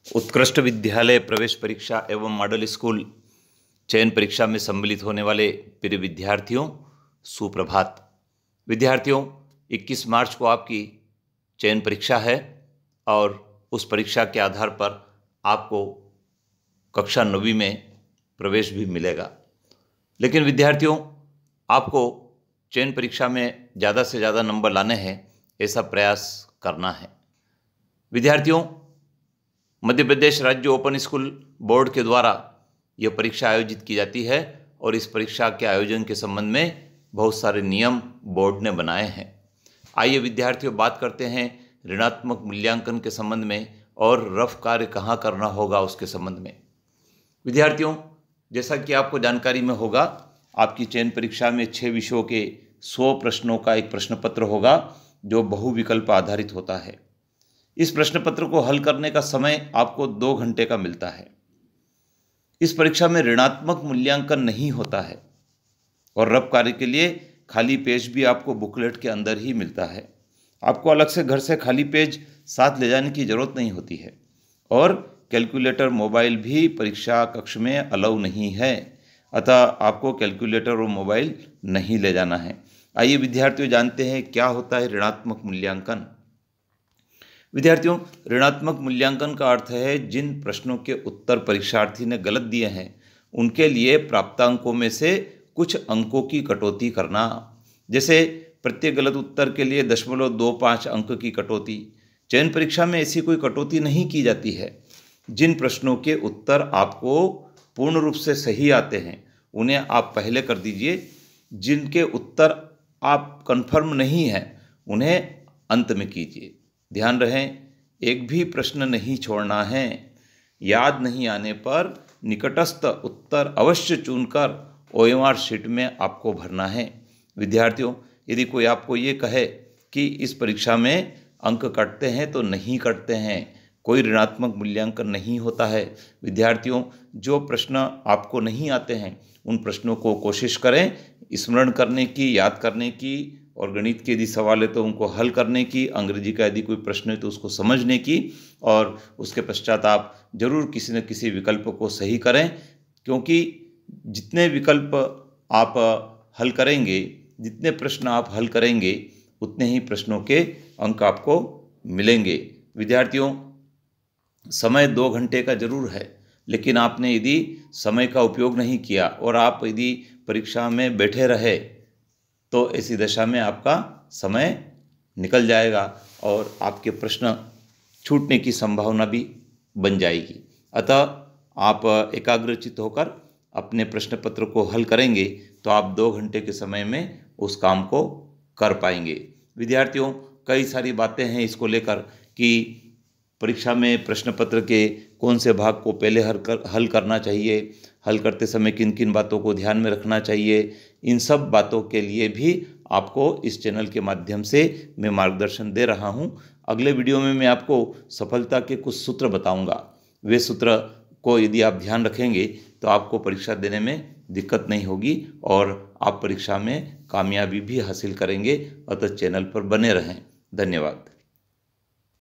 उत्कृष्ट विद्यालय प्रवेश परीक्षा एवं मॉडल स्कूल चयन परीक्षा में सम्मिलित होने वाले प्रिय विद्यार्थियों, सुप्रभात। विद्यार्थियों, 21 मार्च को आपकी चयन परीक्षा है और उस परीक्षा के आधार पर आपको कक्षा 9वीं में प्रवेश भी मिलेगा। लेकिन विद्यार्थियों, आपको चयन परीक्षा में ज़्यादा से ज़्यादा नंबर लाने हैं, ऐसा प्रयास करना है। विद्यार्थियों, मध्य प्रदेश राज्य ओपन स्कूल बोर्ड के द्वारा यह परीक्षा आयोजित की जाती है और इस परीक्षा के आयोजन के संबंध में बहुत सारे नियम बोर्ड ने बनाए हैं। आइए विद्यार्थियों, बात करते हैं ऋणात्मक मूल्यांकन के संबंध में और रफ कार्य कहाँ करना होगा उसके संबंध में। विद्यार्थियों, जैसा कि आपको जानकारी में होगा, आपकी चयन परीक्षा में 6 विषयों के 100 प्रश्नों का एक प्रश्न पत्र होगा जो बहुविकल्प आधारित होता है। इस प्रश्न पत्र को हल करने का समय आपको 2 घंटे का मिलता है। इस परीक्षा में ऋणात्मक मूल्यांकन नहीं होता है और रफ कार्य के लिए खाली पेज भी आपको बुकलेट के अंदर ही मिलता है। आपको अलग से घर से खाली पेज साथ ले जाने की जरूरत नहीं होती है और कैलकुलेटर, मोबाइल भी परीक्षा कक्ष में अलाउ नहीं है, अतः आपको कैलकुलेटर और मोबाइल नहीं ले जाना है। आइए विद्यार्थियों, जानते हैं क्या होता है ऋणात्मक मूल्यांकन। विद्यार्थियों, ऋणात्मक मूल्यांकन का अर्थ है जिन प्रश्नों के उत्तर परीक्षार्थी ने गलत दिए हैं उनके लिए प्राप्तांकों में से कुछ अंकों की कटौती करना। जैसे प्रत्येक गलत उत्तर के लिए 0.25 अंक की कटौती। चयन परीक्षा में ऐसी कोई कटौती नहीं की जाती है। जिन प्रश्नों के उत्तर आपको पूर्ण रूप से सही आते हैं उन्हें आप पहले कर दीजिए। जिनके उत्तर आप कंफर्म नहीं हैं उन्हें अंत में कीजिए। ध्यान रहें, एक भी प्रश्न नहीं छोड़ना है। याद नहीं आने पर निकटस्थ उत्तर अवश्य चुनकर OMR शीट में आपको भरना है। विद्यार्थियों, यदि कोई आपको ये कहे कि इस परीक्षा में अंक कटते हैं तो नहीं कटते हैं, कोई ऋणात्मक मूल्यांकन नहीं होता है। विद्यार्थियों, जो प्रश्न आपको नहीं आते हैं उन प्रश्नों को कोशिश करें स्मरण करने की, याद करने की, और गणित के यदि सवाल है तो उनको हल करने की, अंग्रेजी का यदि कोई प्रश्न है तो उसको समझने की, और उसके पश्चात आप जरूर किसी न किसी विकल्प को सही करें, क्योंकि जितने विकल्प आप हल करेंगे, जितने प्रश्न आप हल करेंगे, उतने ही प्रश्नों के अंक आपको मिलेंगे। विद्यार्थियों, समय 2 घंटे का जरूर है, लेकिन आपने यदि समय का उपयोग नहीं किया और आप यदि परीक्षा में बैठे रहे तो ऐसी दशा में आपका समय निकल जाएगा और आपके प्रश्न छूटने की संभावना भी बन जाएगी। अतः आप एकाग्रचित्त होकर अपने प्रश्न पत्र को हल करेंगे तो आप 2 घंटे के समय में उस काम को कर पाएंगे। विद्यार्थियों, कई सारी बातें हैं इसको लेकर कि परीक्षा में प्रश्न पत्र के कौन से भाग को पहले हल करना चाहिए, हल करते समय किन किन बातों को ध्यान में रखना चाहिए। इन सब बातों के लिए भी आपको इस चैनल के माध्यम से मैं मार्गदर्शन दे रहा हूं। अगले वीडियो में मैं आपको सफलता के कुछ सूत्र बताऊंगा। वे सूत्र को यदि आप ध्यान रखेंगे तो आपको परीक्षा देने में दिक्कत नहीं होगी और आप परीक्षा में कामयाबी भी हासिल करेंगे। अतः चैनल पर बने रहें। धन्यवाद।